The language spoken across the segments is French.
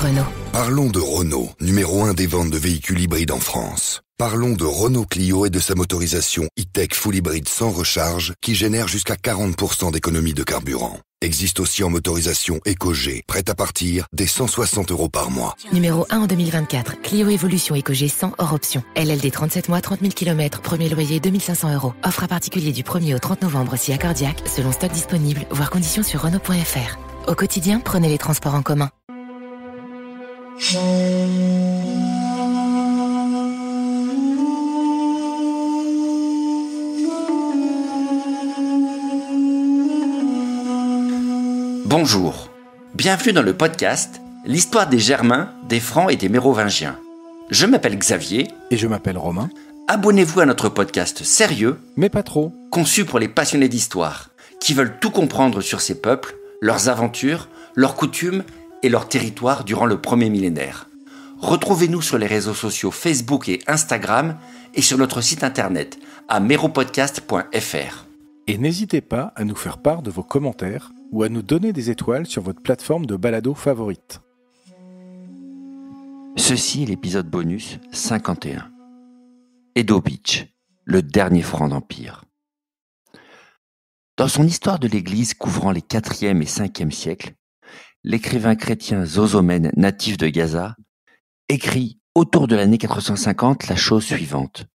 Renault. Parlons de Renault, numéro 1 des ventes de véhicules hybrides en France. Parlons de Renault Clio et de sa motorisation e-tech full hybride sans recharge qui génère jusqu'à 40% d'économie de carburant. Existe aussi en motorisation EcoG, prête à partir dès 160 € par mois. Numéro 1 en 2024, Clio Evolution EcoG 100 hors option. LLD 37 mois, 30 000 km, premier loyer 2 500 €. Offre à particulier du 1er au 30 novembre si accordiaque, selon stock disponible, voire conditions sur Renault.fr. Au quotidien, prenez les transports en commun. Bonjour, bienvenue dans le podcast L'histoire des Germains, des Francs et des Mérovingiens. Je m'appelle Xavier. Et je m'appelle Romain. Abonnez-vous à notre podcast sérieux, mais pas trop, conçu pour les passionnés d'histoire, qui veulent tout comprendre sur ces peuples, leurs aventures, leurs coutumes et leurs territoires durant le premier millénaire. Retrouvez-nous sur les réseaux sociaux Facebook et Instagram et sur notre site internet à meropodcast.fr. Et n'hésitez pas à nous faire part de vos commentaires ou à nous donner des étoiles sur votre plateforme de balado favorite. Ceci est l'épisode bonus 51. Edo Beach, le dernier franc d'Empire. Dans son histoire de l'Église couvrant les 4e et 5e siècles, l'écrivain chrétien Zosomène, natif de Gaza, écrit autour de l'année 450 la chose suivante.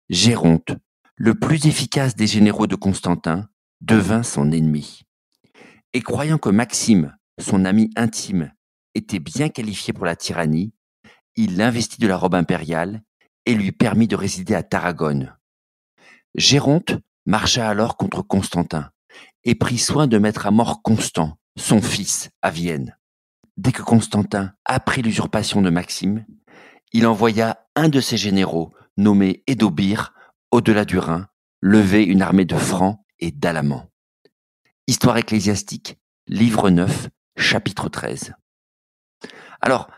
Géronte, le plus efficace des généraux de Constantin, devint son ennemi. Et croyant que Maxime, son ami intime, était bien qualifié pour la tyrannie, il l'investit de la robe impériale et lui permit de résider à Tarragone. Géronte marcha alors contre Constantin et prit soin de mettre à mort Constant, son fils, à Vienne. Dès que Constantin apprit l'usurpation de Maxime, il envoya un de ses généraux, nommé Édobir, au-delà du Rhin, lever une armée de Francs et d'Alamans. Histoire ecclésiastique, livre 9, chapitre 13. Alors,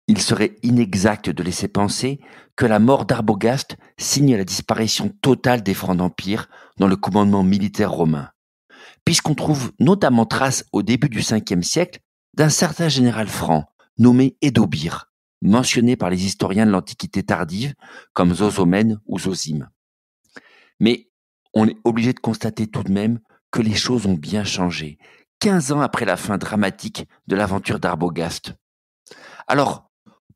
il serait inexact de laisser penser que la mort d'Arbogast signe la disparition totale des Francs d'Empire dans le commandement militaire romain, puisqu'on trouve notamment trace au début du 5e siècle d'un certain général franc nommé Édobir, mentionné par les historiens de l'Antiquité tardive comme Zosomène ou Zosime. Mais on est obligé de constater tout de même que les choses ont bien changé, 15 ans après la fin dramatique de l'aventure d'Arbogast. Alors,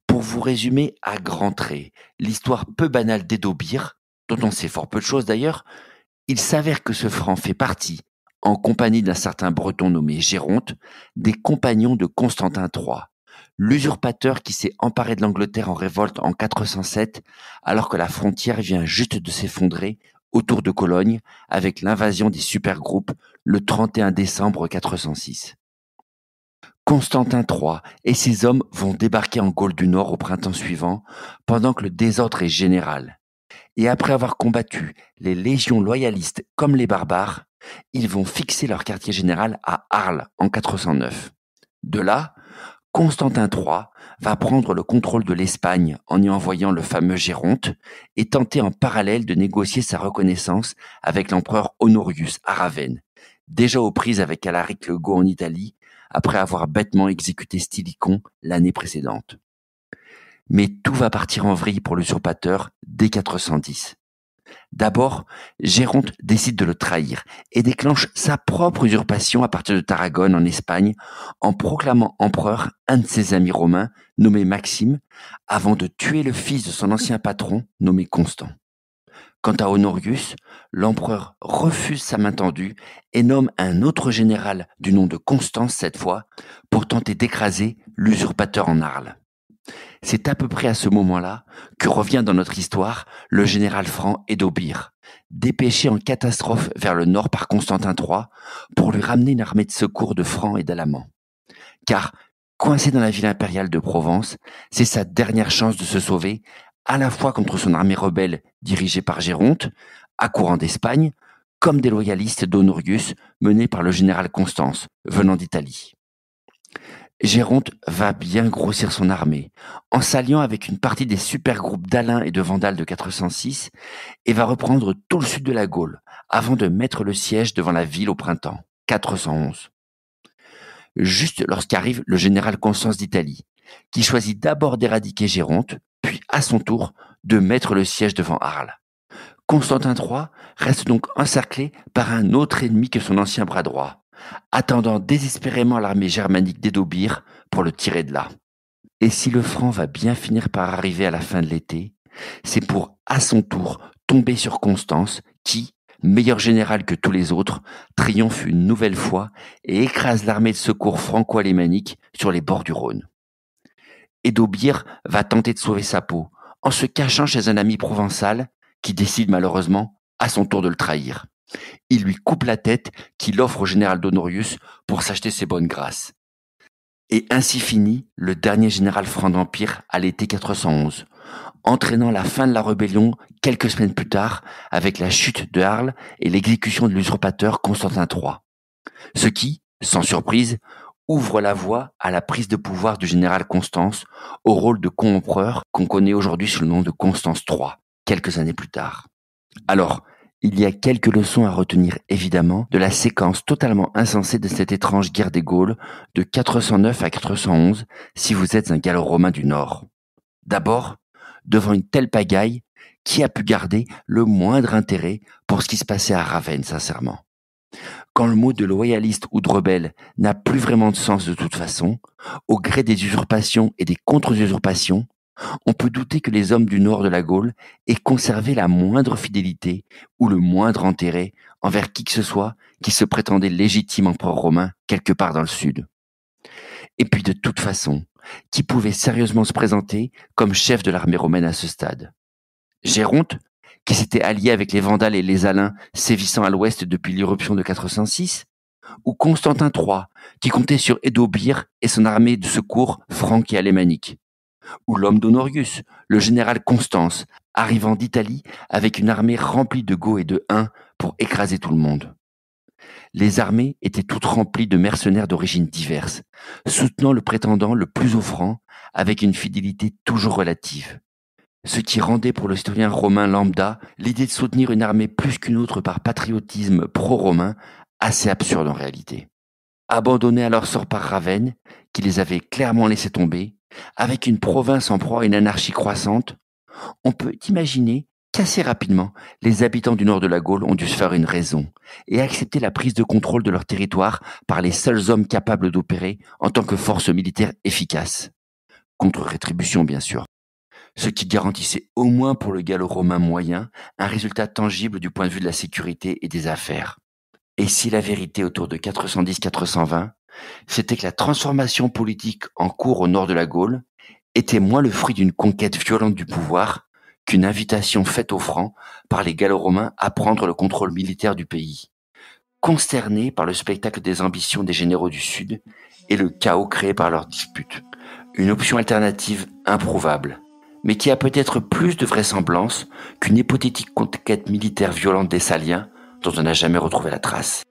pour vous résumer à grands traits l'histoire peu banale d'Édobir, dont on sait fort peu de choses d'ailleurs, il s'avère que ce franc fait partie, en compagnie d'un certain breton nommé Géronte, des compagnons de Constantin III, l'usurpateur qui s'est emparé de l'Angleterre en révolte en 407, alors que la frontière vient juste de s'effondrer autour de Cologne avec l'invasion des supergroupes le 31 décembre 406. Constantin III et ses hommes vont débarquer en Gaule du Nord au printemps suivant, pendant que le désordre est général. Et après avoir combattu les légions loyalistes comme les barbares, ils vont fixer leur quartier général à Arles en 409. De là, Constantin III va prendre le contrôle de l'Espagne en y envoyant le fameux Géronte et tenter en parallèle de négocier sa reconnaissance avec l'empereur Honorius à Ravenne, déjà aux prises avec Alaric le Goth en Italie, après avoir bêtement exécuté Stylicon l'année précédente. Mais tout va partir en vrille pour l'usurpateur dès 410. D'abord, Géronte décide de le trahir et déclenche sa propre usurpation à partir de Tarragone en Espagne en proclamant empereur un de ses amis romains nommé Maxime avant de tuer le fils de son ancien patron nommé Constant. Quant à Honorius, l'empereur refuse sa main tendue et nomme un autre général du nom de Constance cette fois pour tenter d'écraser l'usurpateur en Arles. C'est à peu près à ce moment-là que revient dans notre histoire le général franc Édobir, dépêché en catastrophe vers le nord par Constantin III pour lui ramener une armée de secours de Francs et d'Alamans. Car, coincé dans la ville impériale de Provence, c'est sa dernière chance de se sauver, à la fois contre son armée rebelle dirigée par Géronte, accourant d'Espagne, comme des loyalistes d'Honorius menés par le général Constance, venant d'Italie. Géronte va bien grossir son armée, en s'alliant avec une partie des supergroupes d'Alain et de Vandal de 406, et va reprendre tout le sud de la Gaule, avant de mettre le siège devant la ville au printemps, 411. juste lorsqu'arrive le général Constance d'Italie, qui choisit d'abord d'éradiquer Géronte, puis à son tour de mettre le siège devant Arles. Constantin III reste donc encerclé par un autre ennemi que son ancien bras droit, attendant désespérément l'armée germanique d'Hédaubir pour le tirer de là. Et si le franc va bien finir par arriver à la fin de l'été, c'est pour, à son tour, tomber sur Constance qui, meilleur général que tous les autres, triomphe une nouvelle fois et écrase l'armée de secours franco-alémanique sur les bords du Rhône. Hédaubir va tenter de sauver sa peau en se cachant chez un ami provençal qui décide malheureusement à son tour de le trahir. Il lui coupe la tête qu'il offre au général d'Honorius pour s'acheter ses bonnes grâces. Et ainsi finit le dernier général franc d'Empire à l'été 411, entraînant la fin de la rébellion quelques semaines plus tard avec la chute de Arles et l'exécution de l'usurpateur Constantin III. Ce qui, sans surprise, ouvre la voie à la prise de pouvoir du général Constance au rôle de co-empereur qu'on connaît aujourd'hui sous le nom de Constance III, quelques années plus tard. Alors, il y a quelques leçons à retenir évidemment de la séquence totalement insensée de cette étrange guerre des Gaules de 409 à 411 si vous êtes un gallo-romain du Nord. D'abord, devant une telle pagaille, qui a pu garder le moindre intérêt pour ce qui se passait à Ravenne, sincèrement? Quand le mot de loyaliste ou de rebelle n'a plus vraiment de sens de toute façon, au gré des usurpations et des contre-usurpations, on peut douter que les hommes du nord de la Gaule aient conservé la moindre fidélité ou le moindre intérêt envers qui que ce soit qui se prétendait légitime empereur romain quelque part dans le sud. Et puis de toute façon, qui pouvait sérieusement se présenter comme chef de l'armée romaine à ce stade? Géronte, qui s'était allié avec les Vandales et les Alains sévissant à l'ouest depuis l'irruption de 406, ou Constantin III, qui comptait sur Hédaubir et son armée de secours franque et alémanique, ou l'homme d'Honorius, le général Constance, arrivant d'Italie avec une armée remplie de Goths et de Huns pour écraser tout le monde. Les armées étaient toutes remplies de mercenaires d'origines diverses, soutenant le prétendant le plus offrant avec une fidélité toujours relative. Ce qui rendait pour le citoyen romain lambda l'idée de soutenir une armée plus qu'une autre par patriotisme pro-romain assez absurde en réalité. Abandonnés à leur sort par Ravenne, qui les avait clairement laissés tomber, avec une province en proie à une anarchie croissante, on peut imaginer qu'assez rapidement, les habitants du nord de la Gaule ont dû se faire une raison et accepter la prise de contrôle de leur territoire par les seuls hommes capables d'opérer en tant que force militaire efficace. Contre rétribution, bien sûr. Ce qui garantissait au moins pour le gallo-romain moyen un résultat tangible du point de vue de la sécurité et des affaires. Et si la vérité autour de 410-420, c'était que la transformation politique en cours au nord de la Gaule était moins le fruit d'une conquête violente du pouvoir qu'une invitation faite aux Francs par les Gallo-Romains à prendre le contrôle militaire du pays, consternés par le spectacle des ambitions des généraux du Sud et le chaos créé par leurs disputes. Une option alternative improuvable, mais qui a peut-être plus de vraisemblance qu'une hypothétique conquête militaire violente des Saliens dont on n'a jamais retrouvé la trace.